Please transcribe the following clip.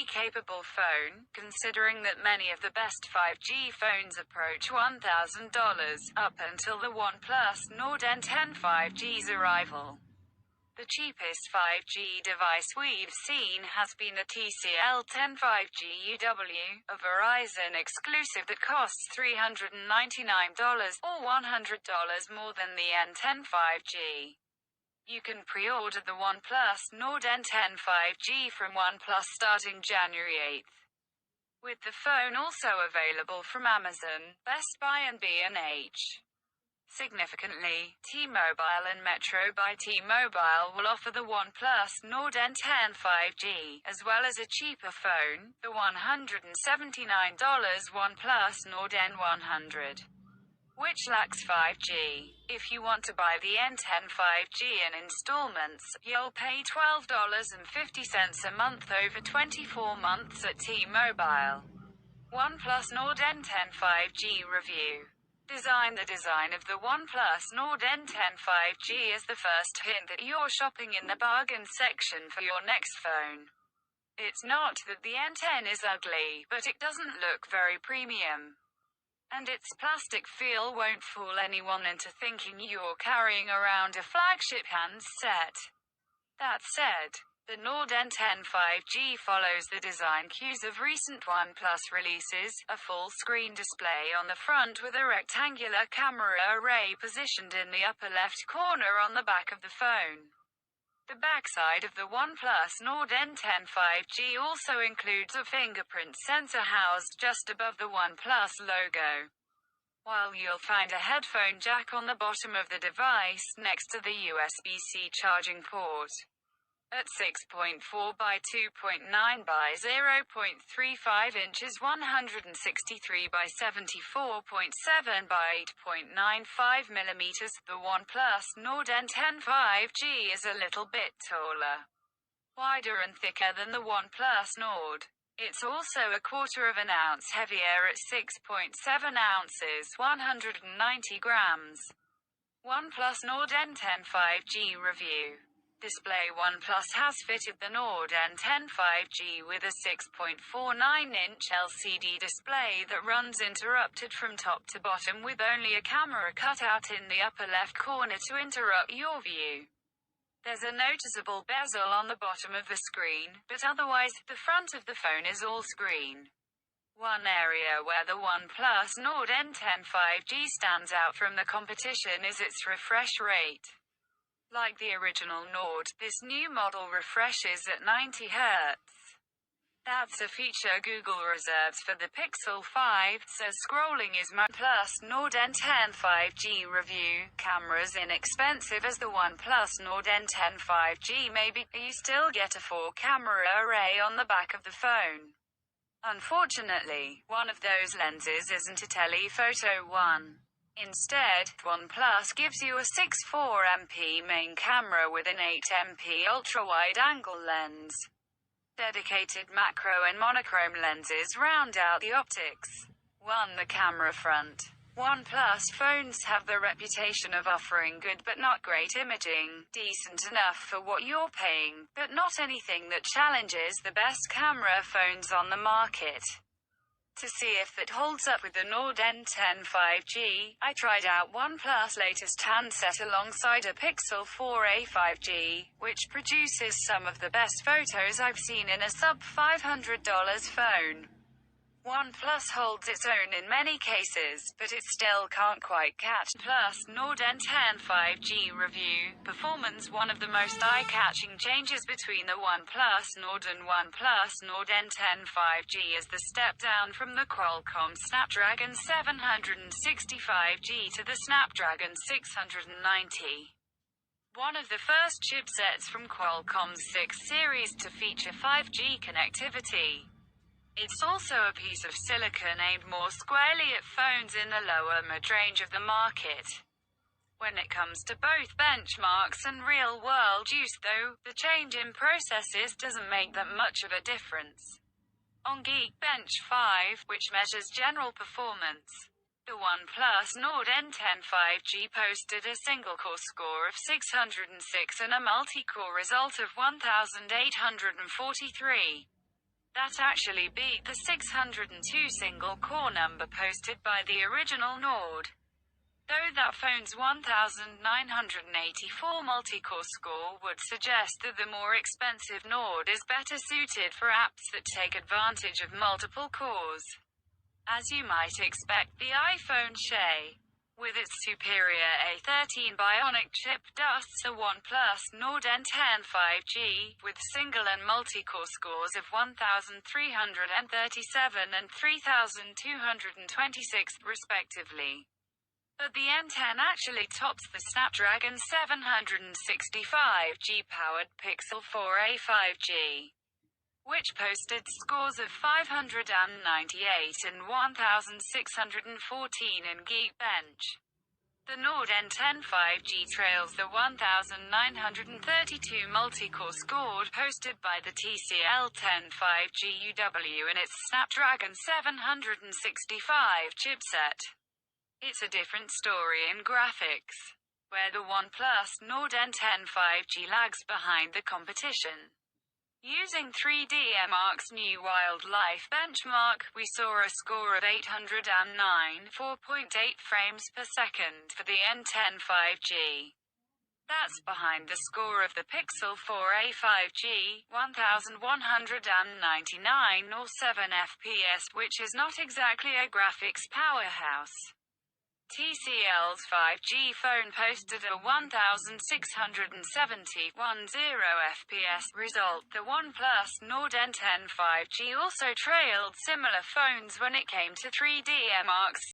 capable phone, considering that many of the best 5G phones approach $1,000, up until the OnePlus Nord N10 5G's arrival. The cheapest 5G device we've seen has been the TCL 10 5G UW, a Verizon exclusive that costs $399 or $100 more than the N10 5G. You can pre-order the OnePlus Nord N10 5G from OnePlus starting January 8th. With the phone also available from Amazon, Best Buy and B&H. Significantly, T-Mobile and Metro by T-Mobile will offer the OnePlus Nord N10 5G, as well as a cheaper phone, the $179 OnePlus Nord N100, which lacks 5G. If you want to buy the N10 5G in installments, you'll pay $12.50 a month over 24 months at T-Mobile. OnePlus Nord N10 5G review. The design of the OnePlus Nord N10 5G is the first hint that you're shopping in the bargain section for your next phone. It's not that the N10 is ugly, but it doesn't look very premium. And its plastic feel won't fool anyone into thinking you're carrying around a flagship handset. That said, the Nord N10 5G follows the design cues of recent OnePlus releases, a full-screen display on the front with a rectangular camera array positioned in the upper left corner on the back of the phone. The backside of the OnePlus Nord N10 5G also includes a fingerprint sensor housed just above the OnePlus logo. While you'll find a headphone jack on the bottom of the device, next to the USB-C charging port. At 6.4 by 2.9 by 0.35 inches, 163 by 74.7 by 8.95 millimeters, the OnePlus Nord N10 5G is a little bit taller, wider and thicker than the OnePlus Nord. It's also a quarter of an ounce heavier at 6.7 ounces, 190 grams. OnePlus Nord N10 5G review. Display. OnePlus has fitted the Nord N10 5G with a 6.49-inch LCD display that runs uninterrupted from top to bottom, with only a camera cutout in the upper left corner to interrupt your view. There's a noticeable bezel on the bottom of the screen, but otherwise, the front of the phone is all screen. One area where the OnePlus Nord N10 5G stands out from the competition is its refresh rate. Like the original Nord, this new model refreshes at 90 Hz. That's a feature Google reserves for the Pixel 5, so scrolling is OnePlus Nord N10 5G review. Cameras inexpensive as the OnePlus Nord N10 5G may be, you still get a 4-camera array on the back of the phone. Unfortunately, one of those lenses isn't a telephoto one. Instead, OnePlus gives you a 6.4MP main camera with an 8MP ultra-wide-angle lens. Dedicated macro and monochrome lenses round out the optics. 1. The camera front. OnePlus phones have the reputation of offering good but not great imaging, decent enough for what you're paying, but not anything that challenges the best camera phones on the market. To see if it holds up with the Nord N10 5G, I tried out OnePlus' latest handset alongside a Pixel 4a 5G, which produces some of the best photos I've seen in a sub-$500 phone. OnePlus holds its own in many cases, but it still can't quite catch OnePlus Nord N10 5G review. Performance. One of the most eye-catching changes between the OnePlus Nord and OnePlus Nord N10 5G is the step down from the Qualcomm Snapdragon 765G to the Snapdragon 690. One of the first chipsets from Qualcomm's 6 series to feature 5G connectivity. It's also a piece of silicon aimed more squarely at phones in the lower mid-range of the market. When it comes to both benchmarks and real-world use, though, the change in processes doesn't make that much of a difference. On Geekbench 5, which measures general performance, the OnePlus Nord N10 5G posted a single-core score of 606 and a multi-core result of 1,843. That actually beat the 602 single-core number posted by the original Nord. Though that phone's 1984 multi-core score would suggest that the more expensive Nord is better suited for apps that take advantage of multiple cores. As you might expect, the iPhone SE, with its superior A13 Bionic chip, dusts the OnePlus Nord N10 5G, with single and multi-core scores of 1,337 and 3,226, respectively. But the N10 actually tops the Snapdragon 765G-powered Pixel 4a 5G, which posted scores of 598 and 1,614 in Geekbench. The Nord N10 5G trails the 1,932 multi-core score posted by the TCL 10 5G UW in its Snapdragon 765 chipset. It's a different story in graphics, where the OnePlus Nord N10 5G lags behind the competition. Using 3DMark's new wildlife benchmark, we saw a score of 809, 4.8 frames per second for the N10 5G. That's behind the score of the Pixel 4a 5G, 1,199 or 7 FPS, which is not exactly a graphics powerhouse. TCL's 5G phone posted a 1,670 FPS result. The OnePlus Nord N10 5G also trailed similar phones when it came to 3DMark's